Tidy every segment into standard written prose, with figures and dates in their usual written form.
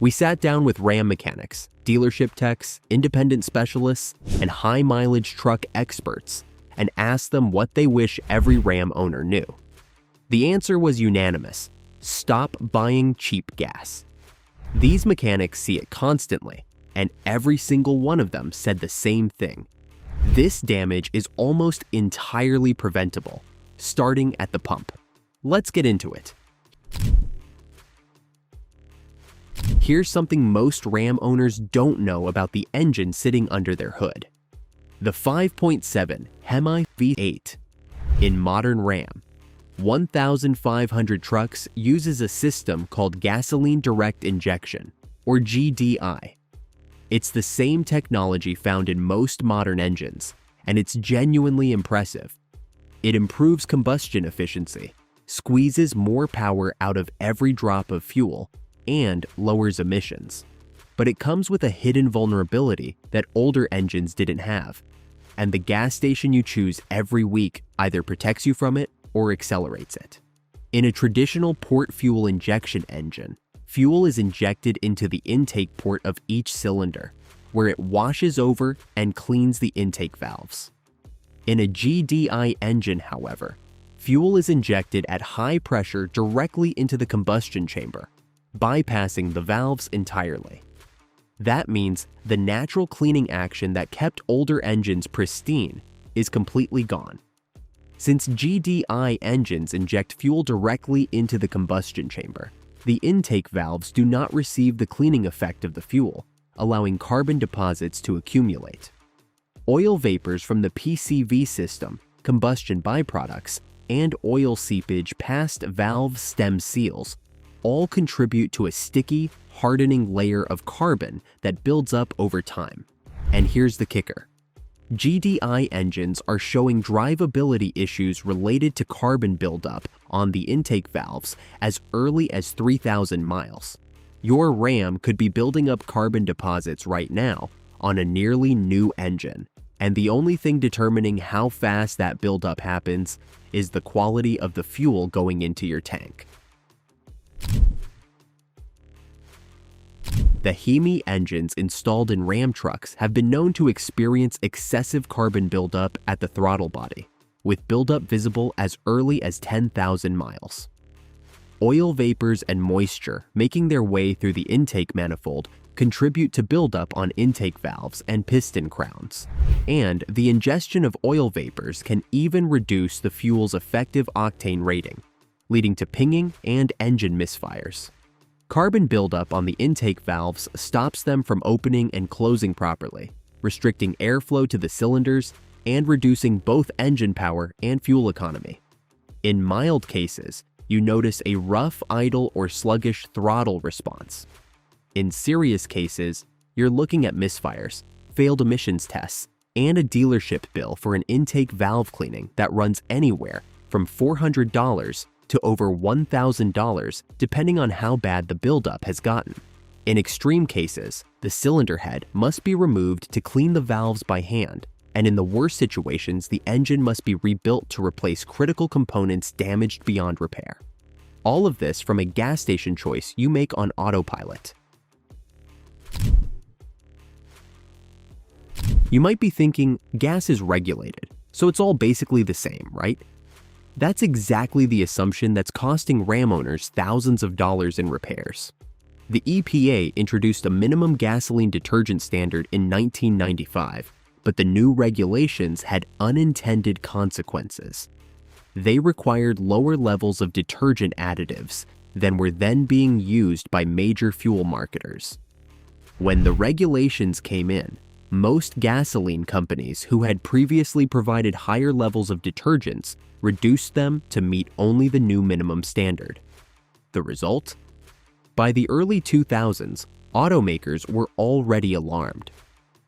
We sat down with Ram mechanics, dealership techs, independent specialists, and high-mileage truck experts and asked them what they wish every Ram owner knew. The answer was unanimous: stop buying cheap gas. These mechanics see it constantly, and every single one of them said the same thing. This damage is almost entirely preventable, starting at the pump. Let's get into it. Here's something most Ram owners don't know about the engine sitting under their hood. The 5.7 HEMI V8. In modern Ram, 1,500 trucks uses a system called gasoline direct injection, or GDI. It's the same technology found in most modern engines, and it's genuinely impressive. It improves combustion efficiency, squeezes more power out of every drop of fuel, and lowers emissions. But it comes with a hidden vulnerability that older engines didn't have, and the gas station you choose every week either protects you from it or accelerates it. In a traditional port fuel injection engine, fuel is injected into the intake port of each cylinder, where it washes over and cleans the intake valves. In a GDI engine, however, fuel is injected at high pressure directly into the combustion chamber, bypassing the valves entirely. That means the natural cleaning action that kept older engines pristine is completely gone. Since GDI engines inject fuel directly into the combustion chamber, the intake valves do not receive the cleaning effect of the fuel, allowing carbon deposits to accumulate. Oil vapors from the PCV system, combustion byproducts, and oil seepage past valve stem seals all contribute to a sticky, hardening layer of carbon that builds up over time. And here's the kicker. GDI engines are showing drivability issues related to carbon buildup on the intake valves as early as 3,000 miles. Your Ram could be building up carbon deposits right now on a nearly new engine, and the only thing determining how fast that buildup happens is the quality of the fuel going into your tank. The HEMI engines installed in Ram trucks have been known to experience excessive carbon buildup at the throttle body, with buildup visible as early as 10,000 miles. Oil vapors and moisture making their way through the intake manifold contribute to buildup on intake valves and piston crowns, and the ingestion of oil vapors can even reduce the fuel's effective octane rating, leading to pinging and engine misfires. Carbon buildup on the intake valves stops them from opening and closing properly, restricting airflow to the cylinders and reducing both engine power and fuel economy. In mild cases, you notice a rough, idle, or sluggish throttle response. In serious cases, you're looking at misfires, failed emissions tests, and a dealership bill for an intake valve cleaning that runs anywhere from $400 to over $1,000 depending on how bad the buildup has gotten. In extreme cases, the cylinder head must be removed to clean the valves by hand, and in the worst situations, the engine must be rebuilt to replace critical components damaged beyond repair. All of this from a gas station choice you make on autopilot. You might be thinking, gas is regulated, so it's all basically the same, right? That's exactly the assumption that's costing Ram owners thousands of dollars in repairs. The EPA introduced a minimum gasoline detergent standard in 1995, but the new regulations had unintended consequences. They required lower levels of detergent additives than were then being used by major fuel marketers. When the regulations came in, most gasoline companies who had previously provided higher levels of detergents reduced them to meet only the new minimum standard. The result? By the early 2000s, automakers were already alarmed.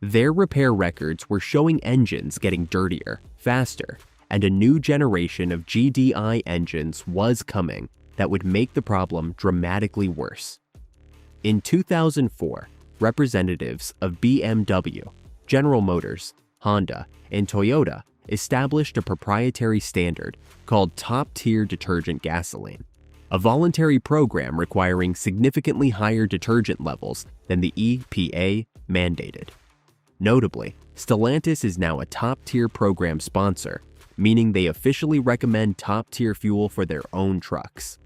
Their repair records were showing engines getting dirtier, faster, and a new generation of GDI engines was coming that would make the problem dramatically worse. In 2004, representatives of BMW, General Motors, Honda, and Toyota established a proprietary standard called top-tier detergent gasoline, a voluntary program requiring significantly higher detergent levels than the EPA mandated. Notably, Stellantis is now a top-tier program sponsor, meaning they officially recommend top-tier fuel for their own trucks.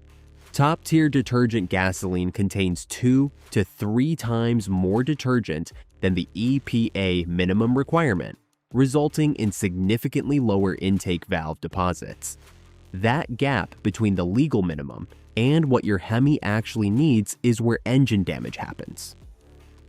Top-tier detergent gasoline contains 2 to 3 times more detergent than the EPA minimum requirement, resulting in significantly lower intake valve deposits. That gap between the legal minimum and what your HEMI actually needs is where engine damage happens.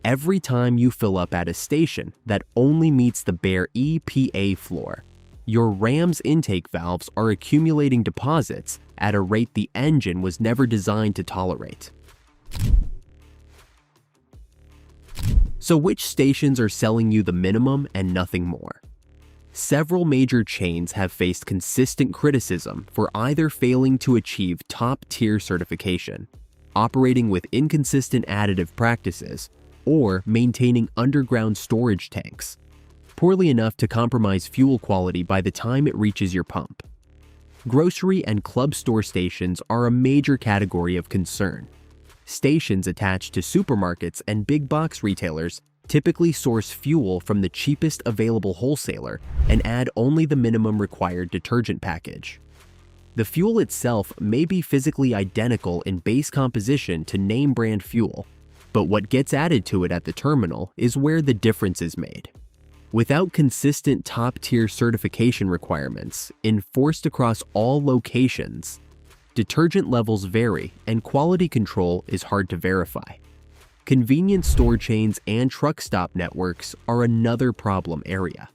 Every time you fill up at a station that only meets the bare EPA floor, your Ram's intake valves are accumulating deposits at a rate the engine was never designed to tolerate. So which stations are selling you the minimum and nothing more? Several major chains have faced consistent criticism for either failing to achieve top-tier certification, operating with inconsistent additive practices, or maintaining underground storage tanks, poorly enough to compromise fuel quality by the time it reaches your pump. Grocery and club store stations are a major category of concern. Stations attached to supermarkets and big box retailers typically source fuel from the cheapest available wholesaler and add only the minimum required detergent package. The fuel itself may be physically identical in base composition to name brand fuel, but what gets added to it at the terminal is where the difference is made. Without consistent top-tier certification requirements enforced across all locations, detergent levels vary and quality control is hard to verify. Convenience store chains and truck stop networks are another problem area.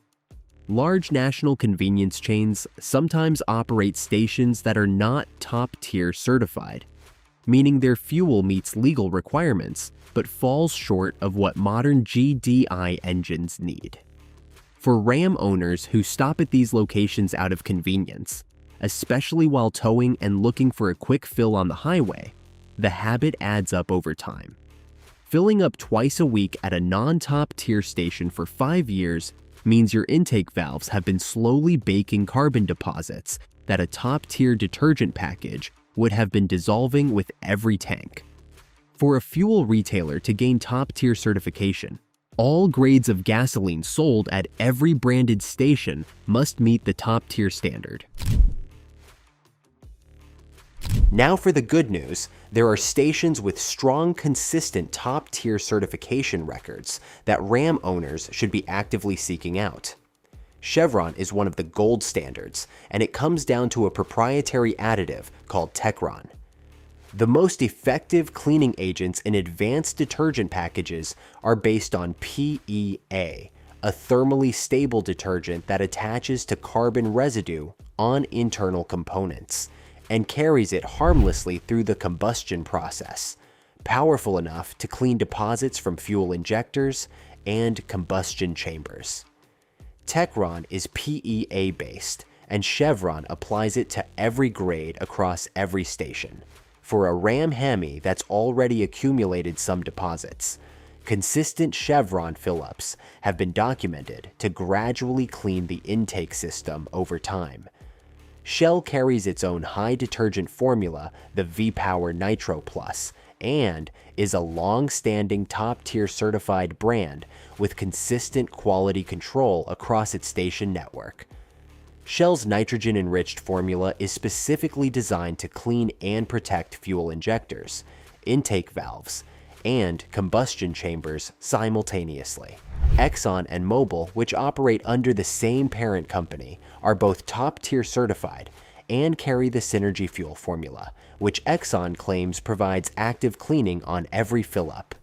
Large national convenience chains sometimes operate stations that are not top-tier certified, meaning their fuel meets legal requirements but falls short of what modern GDI engines need. For Ram owners who stop at these locations out of convenience, especially while towing and looking for a quick fill on the highway, the habit adds up over time. Filling up twice a week at a non-top tier station for 5 years means your intake valves have been slowly baking carbon deposits that a top-tier detergent package would have been dissolving with every tank. For a fuel retailer to gain top-tier certification, all grades of gasoline sold at every branded station must meet the top-tier standard. Now for the good news, there are stations with strong, consistent top-tier certification records that Ram owners should be actively seeking out. Chevron is one of the gold standards, and it comes down to a proprietary additive called Techron. The most effective cleaning agents in advanced detergent packages are based on PEA, a thermally stable detergent that attaches to carbon residue on internal components and carries it harmlessly through the combustion process, powerful enough to clean deposits from fuel injectors and combustion chambers. Techron is PEA-based, and Chevron applies it to every grade across every station. For a Ram HEMI that's already accumulated some deposits, consistent Chevron fill-ups have been documented to gradually clean the intake system over time. Shell carries its own high detergent formula, the V-Power Nitro Plus, and is a long-standing top-tier certified brand with consistent quality control across its station network. Shell's nitrogen-enriched formula is specifically designed to clean and protect fuel injectors, intake valves, and combustion chambers simultaneously. Exxon and Mobil, which operate under the same parent company, are both top-tier certified and carry the Synergy fuel formula, which Exxon claims provides active cleaning on every fill-up.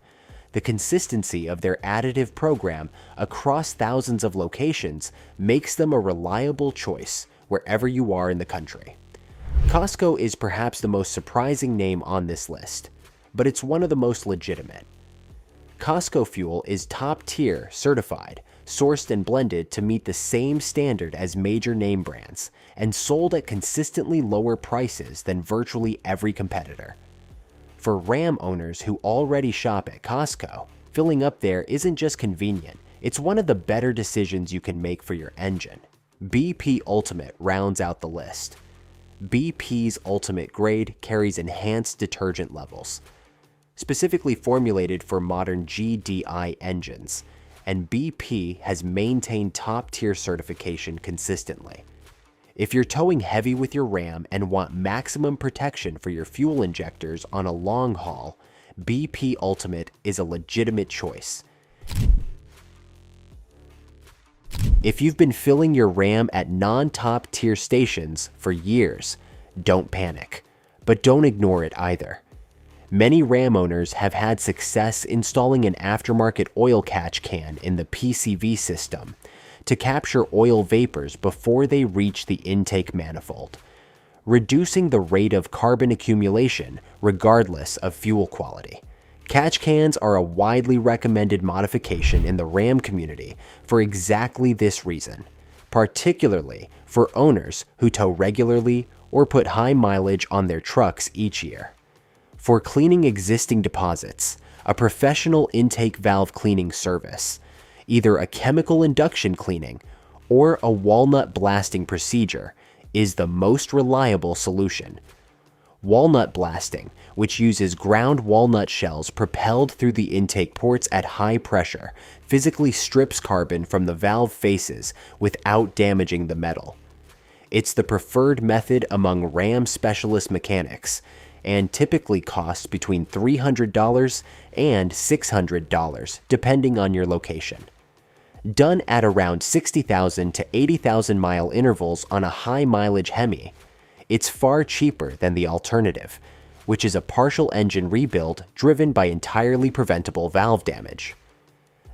The consistency of their additive program across thousands of locations makes them a reliable choice wherever you are in the country. Costco is perhaps the most surprising name on this list, but it's one of the most legitimate. Costco fuel is top-tier certified, sourced and blended to meet the same standard as major name brands, and sold at consistently lower prices than virtually every competitor. For Ram owners who already shop at Costco, filling up there isn't just convenient, it's one of the better decisions you can make for your engine. BP Ultimate rounds out the list. BP's Ultimate grade carries enhanced detergent levels, specifically formulated for modern GDI engines, and BP has maintained top-tier certification consistently. If you're towing heavy with your Ram and want maximum protection for your fuel injectors on a long haul, BP Ultimate is a legitimate choice. If you've been filling your Ram at non-top tier stations for years, don't panic, but don't ignore it either. Many Ram owners have had success installing an aftermarket oil catch can in the PCV system to capture oil vapors before they reach the intake manifold, reducing the rate of carbon accumulation regardless of fuel quality. Catch cans are a widely recommended modification in the Ram community for exactly this reason, particularly for owners who tow regularly or put high mileage on their trucks each year. For cleaning existing deposits, a professional intake valve cleaning service, either a chemical induction cleaning or a walnut blasting procedure, is the most reliable solution. Walnut blasting, which uses ground walnut shells propelled through the intake ports at high pressure, physically strips carbon from the valve faces without damaging the metal. It's the preferred method among Ram specialist mechanics and typically costs between $300 and $600 depending on your location. Done at around 60,000 to 80,000 mile intervals on a high mileage HEMI, it's far cheaper than the alternative, which is a partial engine rebuild driven by entirely preventable valve damage.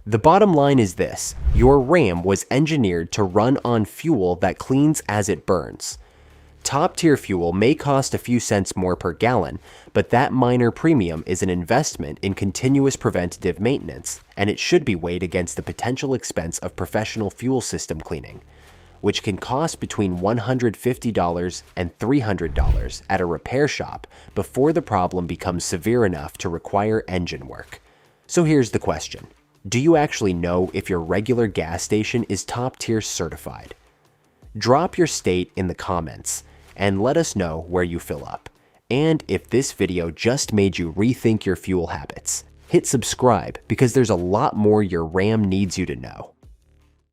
The bottom line is this: your Ram was engineered to run on fuel that cleans as it burns. Top-tier fuel may cost a few cents more per gallon, but that minor premium is an investment in continuous preventative maintenance, and it should be weighed against the potential expense of professional fuel system cleaning, which can cost between $150 and $300 at a repair shop before the problem becomes severe enough to require engine work. So here's the question: do you actually know if your regular gas station is top-tier certified? Drop your state in the comments and let us know where you fill up. And if this video just made you rethink your fuel habits, hit subscribe because there's a lot more your Ram needs you to know.